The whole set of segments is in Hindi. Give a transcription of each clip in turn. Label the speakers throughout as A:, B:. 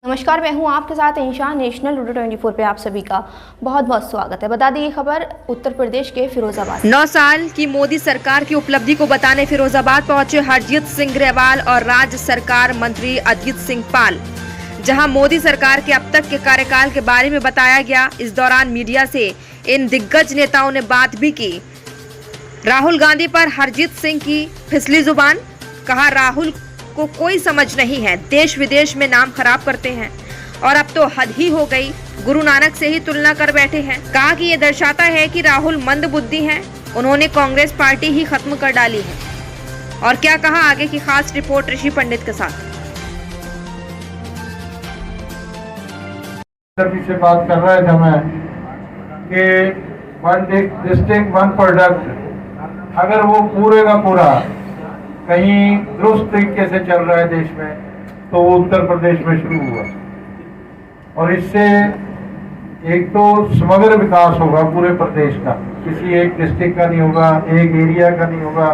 A: नमस्कार, मैं हूं आपके साथ इंशा। नेशनल लूडो 24 पे आप सभी का बहुत बहुत स्वागत है। बता दें ये खबर उत्तर प्रदेश के फिरोजाबाद।
B: 9 साल की मोदी सरकार की उपलब्धि को बताने फिरोजाबाद पहुंचे हरजीत सिंह ग्रेवाल और राज्य सरकार मंत्री अजीत सिंह पाल, जहां मोदी सरकार के अब तक के कार्यकाल के बारे में बताया गया। इस दौरान मीडिया से इन दिग्गज नेताओं ने बात भी की। राहुल गांधी पर हरजीत सिंह की फिसली जुबान, कहा राहुल को कोई समझ नहीं है, देश विदेश में नाम खराब करते हैं और अब तो हद ही हो गई, गुरु नानक से ही तुलना कर बैठे हैं। कहा कि ये दर्शाता है कि राहुल मंदबुद्धि हैं, उन्होंने कांग्रेस पार्टी ही खत्म कर डाली है। और क्या कहा, आगे की खास रिपोर्ट ऋषि पंडित के साथ।
C: से बात कर रहे थे मैं कि वन डिस्ट्रिक्ट वन प्रोडक्ट, अगर वो पूरे का पूरा कहीं दुरुस्त तरीके से चल रहा है देश में, तो वो उत्तर प्रदेश में शुरू हुआ और इससे एक तो समग्र विकास होगा पूरे प्रदेश का, किसी एक डिस्ट्रिक्ट का नहीं होगा, एक एरिया का नहीं होगा।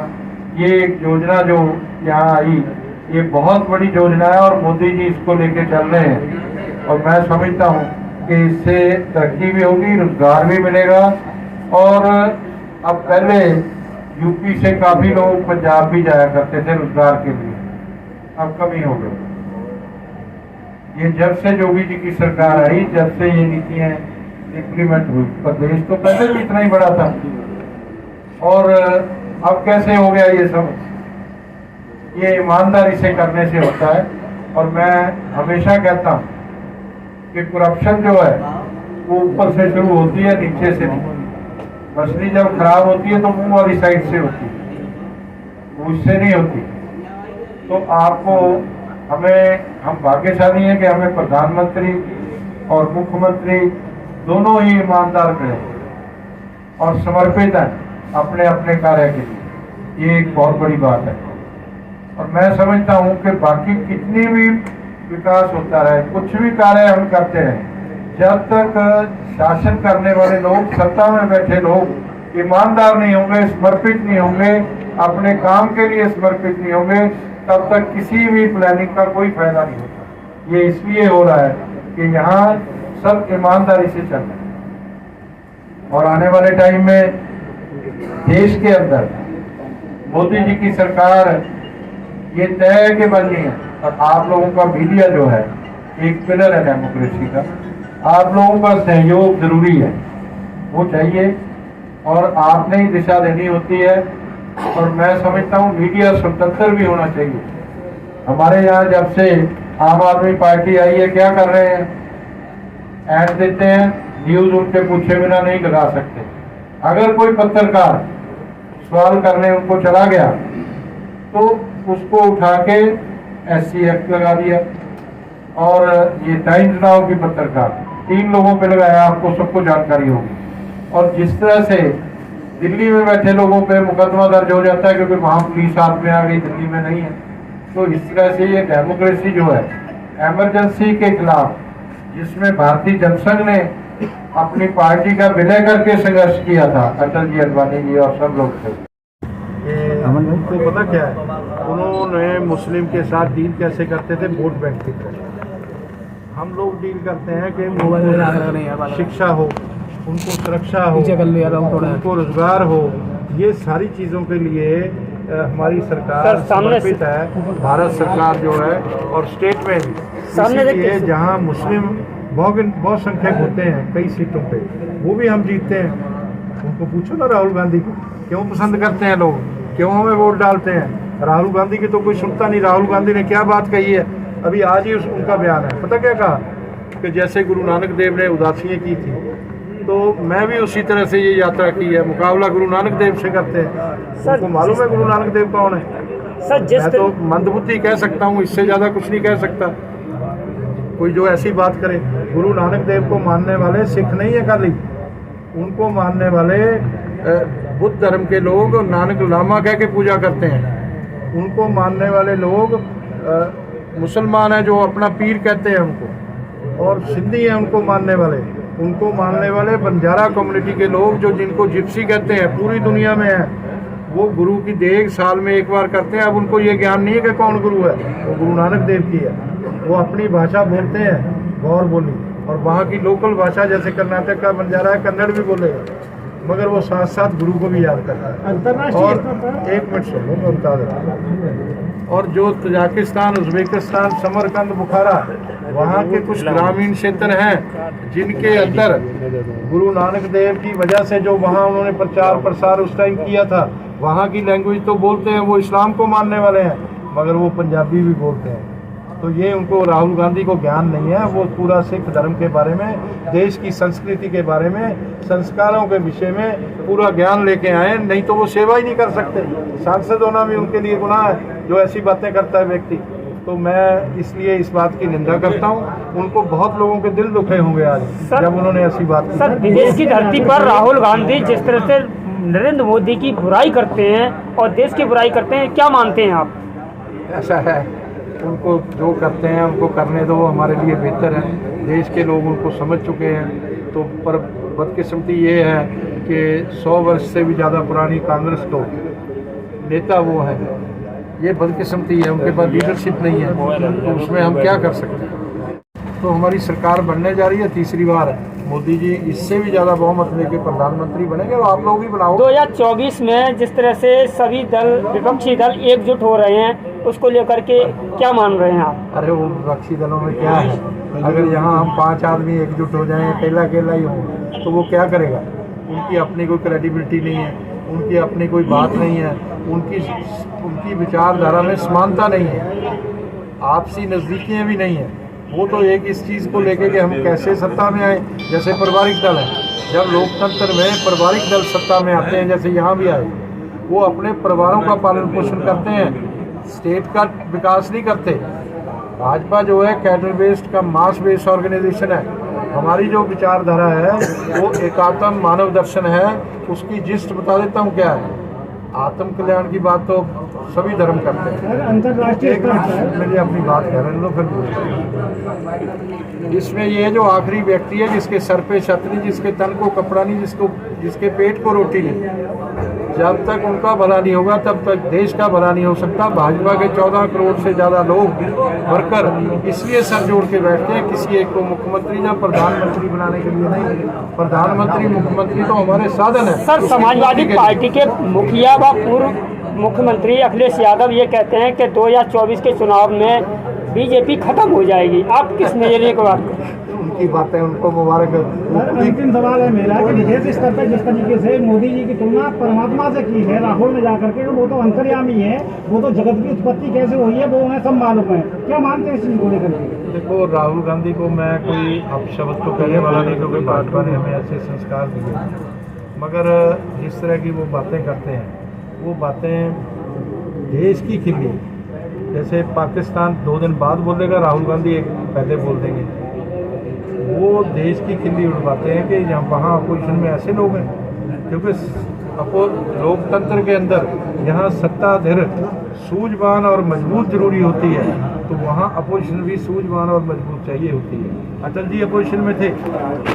C: ये एक योजना जो यहाँ आई, ये बहुत बड़ी योजना है और मोदी जी इसको लेके चल रहे हैं और मैं समझता हूँ कि इससे तरक्की भी होगी, रोजगार भी मिलेगा। और अब पहले यूपी से काफी लोग पंजाब भी जाया करते थे रोजगार के लिए, अब कमी हो गई। ये जब से योगी जी की सरकार आई, जब से ये नीतियां इम्प्लीमेंट हुई, प्रदेश तो पहले भी इतना ही बड़ा था और अब कैसे हो गया ये सब, ये ईमानदारी से करने से होता है। और मैं हमेशा कहता हूँ कि करप्शन जो है वो ऊपर से शुरू होती है, नीचे से नहीं। मछली जब खराब होती है तो मुंह वाली साइड से होती है, मुझसे नहीं होती। तो आपको हम भाग्यशाली हैं कि हमें प्रधानमंत्री और मुख्यमंत्री दोनों ही ईमानदार रहे और समर्पित हैं अपने अपने कार्य के लिए। ये एक बहुत बड़ी बात है और मैं समझता हूँ कि बाकी कितनी भी विकास होता रहे, कुछ भी कार्य हम करते हैं, जब तक शासन करने वाले लोग, सत्ता में बैठे लोग ईमानदार नहीं होंगे, समर्पित नहीं होंगे, अपने काम के लिए समर्पित नहीं होंगे, तब तक किसी भी प्लानिंग का कोई फायदा नहीं होता। ये इसलिए हो रहा है कि यहाँ सब ईमानदारी से चल रहे हैं और आने वाले टाइम में देश के अंदर मोदी जी की सरकार ये तय है कि बननी है। और आप लोगों का मीडिया जो है एक पिलर है डेमोक्रेसी का, आप लोगों का सहयोग जरूरी है, वो चाहिए और आपने ही दिशा देनी होती है। और मैं समझता हूँ मीडिया स्वतंत्र भी होना चाहिए। हमारे यहाँ जब से आम आदमी पार्टी आई है, क्या कर रहे हैं, ऐड देते हैं, न्यूज उनके पूछे बिना नहीं लगा सकते। अगर कोई पत्रकार सवाल करने उनको चला गया तो उसको उठा के SC एक्ट लगा दिया। और ये टाइम्स नाउ की पत्रकार 3 लोगों पे लगाया, आपको सबको जानकारी होगी। और जिस तरह से दिल्ली में बैठे लोगों पे मुकदमा दर्ज हो जाता है क्योंकि वहां पुलिस साथ में आ गई, दिल्ली में नहीं है, तो इस तरह से ये डेमोक्रेसी जो है इमरजेंसी के खिलाफ, जिसमें भारतीय जनसंघ ने अपनी पार्टी का विलय करके संघर्ष किया था, अटल जी, अडवाणी जी और सब लोग थे। उनको पता क्या है, उन्होंने मुस्लिम के साथ डील कैसे करते थे, वोट बैंक की तरह। हम लोग डील करते हैं कि शिक्षा हो, उनको सुरक्षा हो, उनको रोजगार हो, ये सारी चीज़ों के लिए हमारी सरकार समर्पित है, भारत सरकार जो है, और स्टेट में भी जहाँ मुस्लिम बहुत संख्यक होते हैं कई सीटों पे, वो भी हम जीतते हैं। उनको पूछो ना राहुल गांधी को क्यों पसंद करते हैं लोग, क्यों हमें वोट डालते हैं। राहुल गांधी की तो कोई सुनता नहीं। राहुल गांधी ने क्या बात कही है, अभी आज ही उनका बयान है, पता क्या कहा, कि जैसे गुरु नानक देव ने उदासियाँ की थी तो मैं भी उसी तरह से ये यात्रा की है, मुकाबला गुरु नानक देव से करते हैं। उनको मालूम है गुरु नानक देव कौन है सर? मैं तो मंदबुद्धि कह सकता हूँ, इससे ज़्यादा कुछ नहीं कह सकता। कोई जो ऐसी बात करे, गुरु नानक देव को मानने वाले सिख नहीं है खाली, उनको मानने वाले बुद्ध धर्म के लोग नानक लामा कह के पूजा करते हैं। उनको मानने वाले लोग मुसलमान हैं जो अपना पीर कहते हैं उनको, और सिंधी हैं उनको मानने वाले। उनको मानने वाले बंजारा कम्युनिटी के लोग जो जिनको जिप्सी कहते हैं पूरी दुनिया में है, वो गुरु की देख साल में एक बार करते हैं। अब उनको ये ज्ञान नहीं है कि कौन गुरु है, वो गुरु नानक देव की है। वो अपनी भाषा बोलते हैं, गौर बोली, और वहाँ की लोकल भाषा जैसे कर्नाटक का बंजारा है, कन्नड़ भी बोलेगा, मगर वो साथ साथ गुरु को भी याद करता है। और एक मिनट सुनो, मैं बता देता हूँ। और जो तजाकिस्तान, उज्बेकिस्तान, समरकंद, बुखारा, वहाँ के कुछ ग्रामीण क्षेत्र हैं जिनके अंदर गुरु नानक देव की वजह से जो वहाँ उन्होंने प्रचार प्रसार उस टाइम किया था, वहाँ की लैंग्वेज तो बोलते हैं, वो इस्लाम को मानने वाले हैं, मगर वो पंजाबी भी बोलते हैं। तो ये उनको, राहुल गांधी को ज्ञान नहीं है। वो पूरा सिख धर्म के बारे में, देश की संस्कृति के बारे में, संस्कारों के विषय में पूरा ज्ञान लेके आए, नहीं तो वो सेवा ही नहीं कर सकते। सांसद होना भी उनके लिए गुनाह है, जो ऐसी बातें करता है व्यक्ति। तो मैं इसलिए इस बात की निंदा करता हूँ। उनको बहुत लोगों के दिल दुखे होंगे आज जब उन्होंने ऐसी बात की।
D: सर, विदेश की धरती पर राहुल गांधी जिस तरह से नरेंद्र मोदी की बुराई करते हैं और देश की बुराई करते हैं, क्या मानते हैं आप?
C: ऐसा है, उनको जो करते हैं उनको करने दो, हमारे लिए बेहतर है। देश के लोग उनको समझ चुके हैं। तो पर बदकिस्मती ये है कि 100 वर्ष से भी ज़्यादा पुरानी कांग्रेस को नेता वो है, ये बदकिस्मती है। उनके पास लीडरशिप नहीं है, तो उसमें हम क्या कर सकते हैं। तो हमारी सरकार बनने जा रही है तीसरी बार, मोदी जी इससे भी ज़्यादा बहुमत लेके प्रधानमंत्री बनेंगे, और आप लोग ही बनाओ।
D: 2024 में जिस तरह से सभी दल, विपक्षी दल एकजुट हो रहे हैं, उसको लेकर के क्या मान रहे हैं आप?
C: अरे वो विपक्षी दलों में क्या है, अगर यहाँ हम 5 आदमी एकजुट हो जाएं, अकेला अकेला ही हो, तो वो क्या करेगा? उनकी अपनी कोई क्रेडिबिलिटी नहीं है, उनकी अपनी कोई बात नहीं है, उनकी विचारधारा में समानता नहीं है, आपसी नज़दीकियाँ भी नहीं है। वो तो एक इस चीज़ को लेके कि हम कैसे सत्ता में आए, जैसे पारिवारिक दल है। जब लोकतंत्र में पारिवारिक दल सत्ता में आते हैं, जैसे यहाँ भी आए, वो अपने परिवारों का पालन पोषण करते हैं, स्टेट का विकास नहीं करते। भाजपा जो है कैडर बेस्ड का मास बेस्ड ऑर्गेनाइजेशन है। हमारी जो विचारधारा है वो एकात्म मानव दर्शन है। उसकी जिस्ट बता देता हूँ क्या है। आत्म कल्याण की बात तो सभी धर्म करते हैं।
D: अंतर्राष्ट्रीय
C: मुझे अपनी बात कह रहे लो फिर। इसमें ये जो आखिरी व्यक्ति है जिसके सर पे छत नहीं, जिसके तन को कपड़ा नहीं, जिसके पेट को रोटी नहीं, जब तक उनका भला नहीं होगा तब तक देश का भला नहीं हो सकता। भाजपा के 14 करोड़ से ज़्यादा लोग वर्कर इसलिए सर जोड़ के बैठते हैं किसी एक को मुख्यमंत्री या प्रधानमंत्री बनाने के लिए नहीं। प्रधानमंत्री मुख्यमंत्री तो हमारे साधन है।
D: सर, समाजवादी पार्टी के मुखिया व पूर्व मुख्यमंत्री अखिलेश यादव ये कहते हैं कि 2024 के चुनाव में बीजेपी खत्म हो जाएगी। आप किस नजरिए को बात करें?
C: उनकी बातें उनको मुबारक।
E: अंतिम सवाल है मेरा कि विदेश स्तर पर जिस तरीके से मोदी जी की तुलना परमात्मा से की है राहुल ने जाकर के, वो तो अंतर्यामी है, वो तो जगत की उत्पत्ति कैसे हुई है वो उन्हें सब मालूम है। क्या मानते हैं इस चीज को लेकर के?
C: देखो, राहुल गांधी को मैं कोई अपशब्द तो कहने वाला नहीं, क्योंकि भाजपा ने हमें ऐसे संस्कार दिए, मगर जिस तरह की वो बातें करते हैं वो बातें देश की खिल्ली। जैसे पाकिस्तान 2 दिन बाद बोलेगा, राहुल गांधी एक पहले बोल देंगे। वो देश की खिल्ली उड़वाते हैं कि यहाँ वहाँ अपोजिशन में ऐसे लोग हैं, क्योंकि लोकतंत्र के अंदर यहाँ सत्ताधीर सूझवान और मजबूत जरूरी होती है, तो वहाँ अपोजिशन भी सूझवान और मजबूत चाहिए होती है। अटल जी अपोजिशन में थे,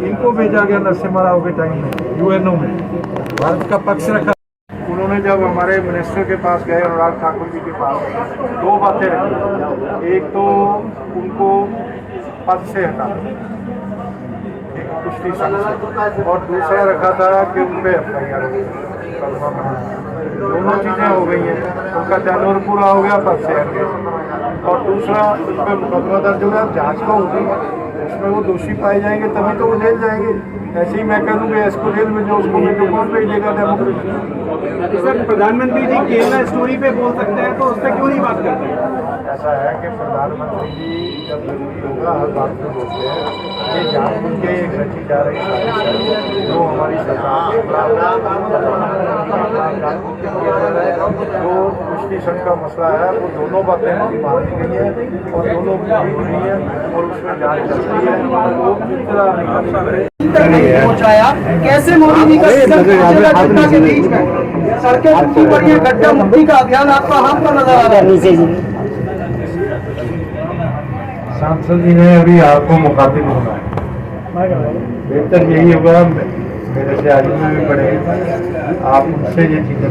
C: इनको भेजा गया नरसिम्हा राव के टाइम में यूएनओ में, भारत का पक्ष रखा। उन्होंने जब हमारे मिनिस्टर के पास गए, अनुराग ठाकुर जी के पास, 2 बातें रखी। एक तो उनको पद से हटा कुश्ती संघ से, और दूसरा रखा था कि उन पर FIR दोनों चीज़ें हो गई हैं। उनका जानवर पूरा हो गया, पद से हट गए। और दूसरा, उस पर मुकदमा दर्ज हो गया, जाँच को होगी, उसमें वो दोषी पाए जाएंगे तभी तो वो जेल जाएंगे। ऐसे ही मैं कह दूँगा इसको जेल में, जो उसको मैं कौन भेजेगा डेमोक्रेसी।
E: सर, प्रधानमंत्री जी केरला स्टोरी पे बोल सकते हैं, तो उस पर क्यों नहीं बात करते हैं?
C: ऐसा है कि प्रधानमंत्री जी जब जरूरी होगा हर बात में बोलते हैं। ये जानबूझ के एक रची जा रही है जो हमारी सरकार के खिलाफ जो कुश्ती संघ का मसला है, वो दोनों बातें हमारी मानी गई हैं और दोनों भी हुई हैं और उसमें जांच चल रही है। वो इतना
E: पहुंचाया कैसे मोदी जी का गड्ढा के बीच में सड़कें टूटी पड़ी है, गड्ढा मुक्ति का अभियान आपका हाथ पर नजर आ रहा है।
C: सांसद जी ने अभी आपको मुखातिब होना है, बेहतर यही होगा मेरे से आगे में भी पड़े आप उनसे ये चीज़ें